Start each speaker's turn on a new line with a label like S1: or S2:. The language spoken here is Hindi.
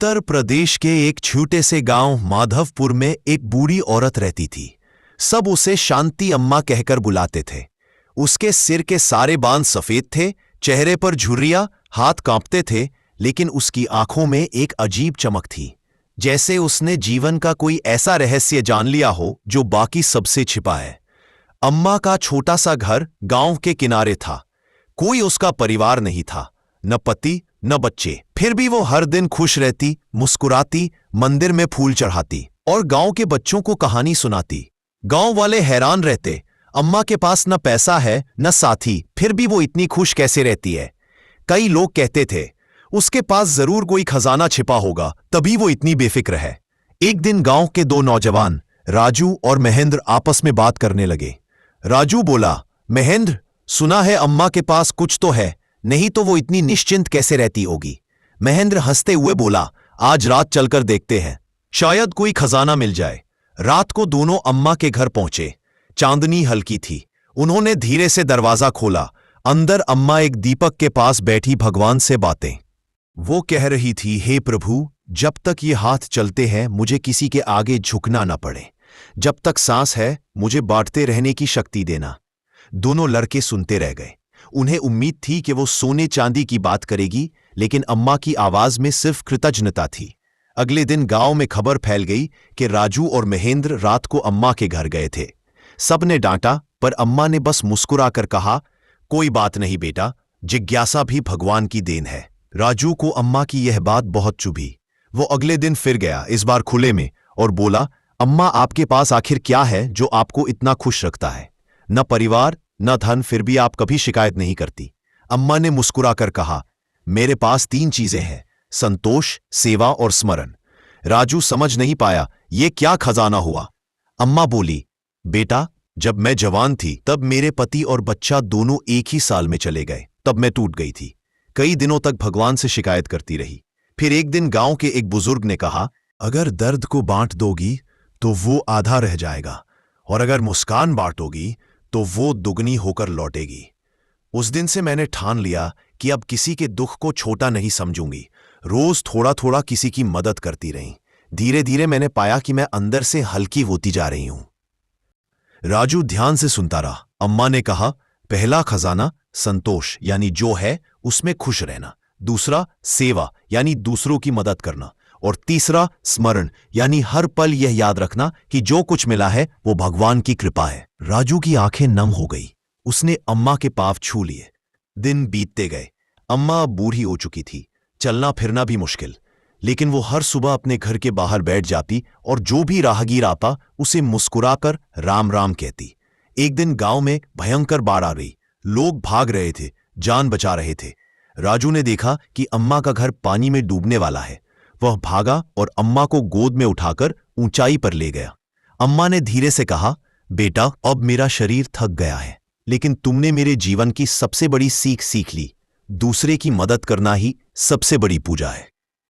S1: उत्तर प्रदेश के एक छोटे से गांव माधवपुर में एक बूढ़ी औरत रहती थी। सब उसे शांति अम्मा कहकर बुलाते थे। उसके सिर के सारे बाल सफेद थे, चेहरे पर झुर्रियां, हाथ कांपते थे, लेकिन उसकी आंखों में एक अजीब चमक थी, जैसे उसने जीवन का कोई ऐसा रहस्य जान लिया हो जो बाकी सबसे छिपा है। अम्मा का छोटा सा घर गांव के किनारे था। कोई उसका परिवार नहीं था, न पति न बच्चे। फिर भी वो हर दिन खुश रहती, मुस्कुराती, मंदिर में फूल चढ़ाती और गांव के बच्चों को कहानी सुनाती। गांव वाले हैरान रहते, अम्मा के पास न पैसा है न साथी, फिर भी वो इतनी खुश कैसे रहती है। कई लोग कहते थे उसके पास जरूर कोई खजाना छिपा होगा, तभी वो इतनी बेफिक्र है। एक दिन गांव के दो नौजवान राजू और महेंद्र आपस में बात करने लगे। राजू बोला, महेंद्र, सुना है अम्मा के पास कुछ तो है, नहीं तो वो इतनी निश्चिंत कैसे रहती होगी। महेंद्र हंसते हुए बोला, आज रात चलकर देखते हैं, शायद कोई खजाना मिल जाए। रात को दोनों अम्मा के घर पहुंचे। चांदनी हल्की थी। उन्होंने धीरे से दरवाजा खोला। अंदर अम्मा एक दीपक के पास बैठी भगवान से बातें। वो कह रही थी, हे प्रभु, जब तक ये हाथ चलते हैं मुझे किसी के आगे झुकना न पड़े। जब तक सांस है मुझे बांटते रहने की शक्ति देना। दोनों लड़के सुनते रह गए। उन्हें उम्मीद थी कि वो सोने चांदी की बात करेगी, लेकिन अम्मा की आवाज में सिर्फ कृतज्ञता थी। अगले दिन गांव में खबर फैल गई कि राजू और महेंद्र रात को अम्मा के घर गए थे। सबने डांटा, पर अम्मा ने बस मुस्कुराकर कहा, कोई बात नहीं बेटा, जिज्ञासा भी भगवान की देन है। राजू को अम्मा की यह बात बहुत चुभी। वो अगले दिन फिर गया, इस बार खुले में, और बोला, अम्मा, आपके पास आखिर क्या है जो आपको इतना खुश रखता है? न परिवार न धन, फिर भी आप कभी शिकायत नहीं करती। अम्मा ने मुस्कुराकर कहा, मेरे पास 3 चीजें हैं, संतोष, सेवा और स्मरण। राजू समझ नहीं पाया, ये क्या खजाना हुआ। अम्मा बोली, बेटा, जब मैं जवान थी तब मेरे पति और बच्चा दोनों एक ही साल में चले गए। तब मैं टूट गई थी। कई दिनों तक भगवान से शिकायत करती रही। फिर एक दिन गांव के एक बुजुर्ग ने कहा, अगर दर्द को बांट दोगी तो वो आधा रह जाएगा, और अगर मुस्कान बांटोगी तो वो दुगनी होकर लौटेगी। उस दिन से मैंने ठान लिया कि अब किसी के दुख को छोटा नहीं समझूंगी। रोज थोड़ा थोड़ा किसी की मदद करती रही। धीरे धीरे मैंने पाया कि मैं अंदर से हल्की होती जा रही हूं। राजू ध्यान से सुनता रहा। अम्मा ने कहा, पहला खजाना संतोष, यानी जो है उसमें खुश रहना। दूसरा सेवा, यानी दूसरों की मदद करना। और तीसरा स्मरण, यानी हर पल यह याद रखना कि जो कुछ मिला है वो भगवान की कृपा है। राजू की आंखें नम हो गई। उसने अम्मा के पांव छू लिए। दिन बीतते गए। अम्मा बूढ़ी हो चुकी थी, चलना फिरना भी मुश्किल, लेकिन वो हर सुबह अपने घर के बाहर बैठ जाती और जो भी राहगीर आता उसे मुस्कुराकर राम राम कहती। एक दिन गांव में भयंकर बाढ़ आ गई। लोग भाग रहे थे, जान बचा रहे थे। राजू ने देखा कि अम्मा का घर पानी में डूबने वाला है। वह भागा और अम्मा को गोद में उठाकर ऊंचाई पर ले गया। अम्मा ने धीरे से कहा, बेटा, अब मेरा शरीर थक गया है, लेकिन तुमने मेरे जीवन की सबसे बड़ी सीख सीख ली। दूसरे की मदद करना ही सबसे बड़ी पूजा है।